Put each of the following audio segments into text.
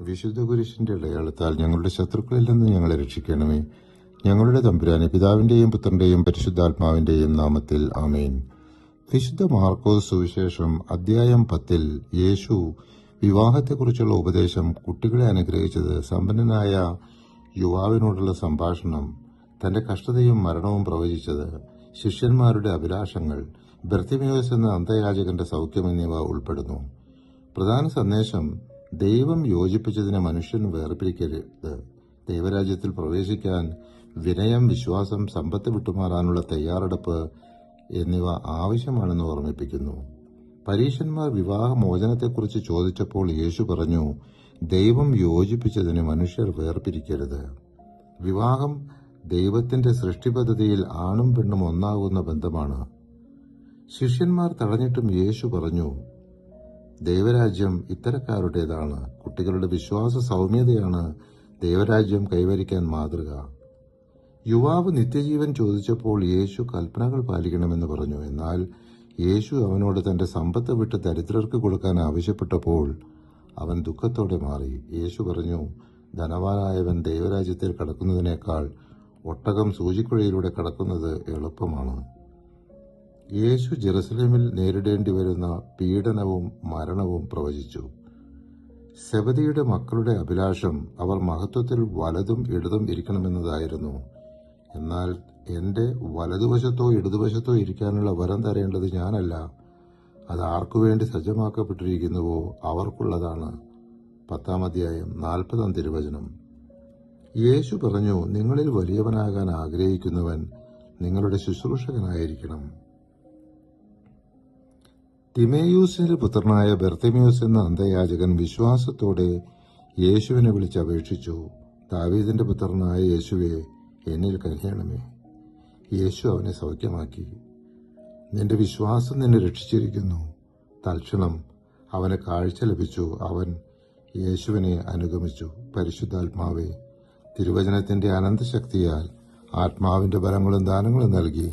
വിശുദ്ധ കുരിശിന്റെ അടയാളത്താൽ ഞങ്ങളുടെ ശത്രുക്കളിൽ നിന്ന് ഞങ്ങളെ രക്ഷിക്കണമേ. ഞങ്ങളുടെ തമ്പുരാനെ, പിതാവിന്റെയും പുത്രന്റെയും പരിശുദ്ധാത്മാവിന്റെയും നാമത്തിൽ ആമേൻ. വിശുദ്ധ മാർക്കോസ് സുവിശേഷം അധ്യായം 10 യേശു വിവാഹത്തെക്കുറിച്ചുള്ള ഉപദേശം, കുട്ടികളെ അനുഗ്രഹിച്ചത്, സമ്പന്നനായ യുവാവിനോടുള്ള സംഭാഷണം, തന്റെ കഷ്ടതയും മരണവും പ്രവചിച്ചത്, ശിഷ്യന്മാരുടെ അഭിലാഷങ്ങൾ, ബർത്തിമേയോസ് എന്ന അന്ധയാചകന്റെ സൗഖ്യം എന്നിവ ഉൾപ്പെടുന്നു. പ്രധാന സന്ദേശം: ദൈവം യോജിപ്പിച്ചതിനെ മനുഷ്യൻ വേർപിരിക്കരുത്. ദൈവരാജ്യത്തിൽ പ്രവേശിക്കാൻ വിനയം, വിശ്വാസം, സമ്പത്ത് വിട്ടുമാറാനുള്ള തയ്യാറെടുപ്പ് എന്നിവ ആവശ്യമാണെന്ന് ഓർമ്മിപ്പിക്കുന്നു. പരീശന്മാർ വിവാഹമോചനത്തെക്കുറിച്ച് ചോദിച്ചപ്പോൾ യേശു പറഞ്ഞു, ദൈവം യോജിപ്പിച്ചതിനെ മനുഷ്യർ വേർപിരിക്കരുത്. വിവാഹം ദൈവത്തിന്റെ സൃഷ്ടിപദ്ധതിയിൽ ആണും പെണ്ണും ഒന്നാകുന്ന ബന്ധമാണ്. ശിഷ്യന്മാർ തടഞ്ഞിട്ടും യേശു പറഞ്ഞു, ദൈവരാജ്യം ഇത്തരക്കാരുടേതാണ്. കുട്ടികളുടെ വിശ്വാസ സൗമ്യതയാണ് ദൈവരാജ്യം കൈവരിക്കാൻ മാതൃക. യുവാവ് നിത്യജീവൻ ചോദിച്ചപ്പോൾ യേശു കൽപ്പനകൾ പാലിക്കണമെന്ന് പറഞ്ഞു. എന്നാൽ യേശു അവനോട് തന്റെ സമ്പത്ത് വിട്ട് ദരിദ്രർക്ക് കൊടുക്കാൻ ആവശ്യപ്പെട്ടപ്പോൾ അവൻ ദുഃഖത്തോടെ മാറി. യേശു പറഞ്ഞു, ധനവാനായവൻ ദൈവരാജ്യത്തിൽ കടക്കുന്നതിനേക്കാൾ ഒട്ടകം സൂചിക്കുഴയിലൂടെ കടക്കുന്നത് എളുപ്പമാണ്. യേശു ജെറുസലേമിൽ നേരിടേണ്ടി വരുന്ന പീഡനവും മരണവും പ്രവചിച്ചു. സെബദിയുടെ മക്കളുടെ അഭിലാഷം അവർ മഹത്വത്തിൽ വലതും ഇടതും ഇരിക്കണമെന്നതായിരുന്നു. എന്നാൽ എന്റെ വലതുവശത്തോ ഇടതുവശത്തോ ഇരിക്കാനുള്ള വരം തരേണ്ടത് ഞാനല്ല, അത് ആർക്കുവേണ്ടി സജ്ജമാക്കപ്പെട്ടിരിക്കുന്നുവോ അവർക്കുള്ളതാണ്. 10-ാം അധ്യായം 40-ാം തിരുവചനം. യേശു പറഞ്ഞു, നിങ്ങളിൽ വലിയവനാകാൻ ആഗ്രഹിക്കുന്നവൻ നിങ്ങളുടെ ശുശ്രൂഷകനായിരിക്കണം. തിമേയൂസിന്റെ പുത്രനായ ബർത്തിമേയോസ് എന്ന അന്ധയാചകൻ വിശ്വാസത്തോടെ യേശുവിനെ വിളിച്ചപേക്ഷിച്ചു, ദാവീദിന്റെ പുത്രനായ യേശുവേ, എന്നിൽ കനിയണമേ. യേശു അവനെ സൗഖ്യമാക്കി. നിന്റെ വിശ്വാസം നിന്നെ രക്ഷിച്ചിരിക്കുന്നു. തൽക്ഷണം അവന് കാഴ്ച ലഭിച്ചു. അവൻ യേശുവിനെ അനുഗമിച്ചു. പരിശുദ്ധാത്മാവേ, തിരുവചനത്തിന്റെ അനന്തശക്തിയാൽ ആത്മാവിന്റെ ബലങ്ങളും ദാനങ്ങളും നൽകി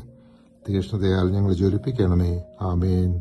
തീക്ഷ്ണതയാൽ ഞങ്ങളെ ജ്വലിപ്പിക്കണമേ. ആമേൻ.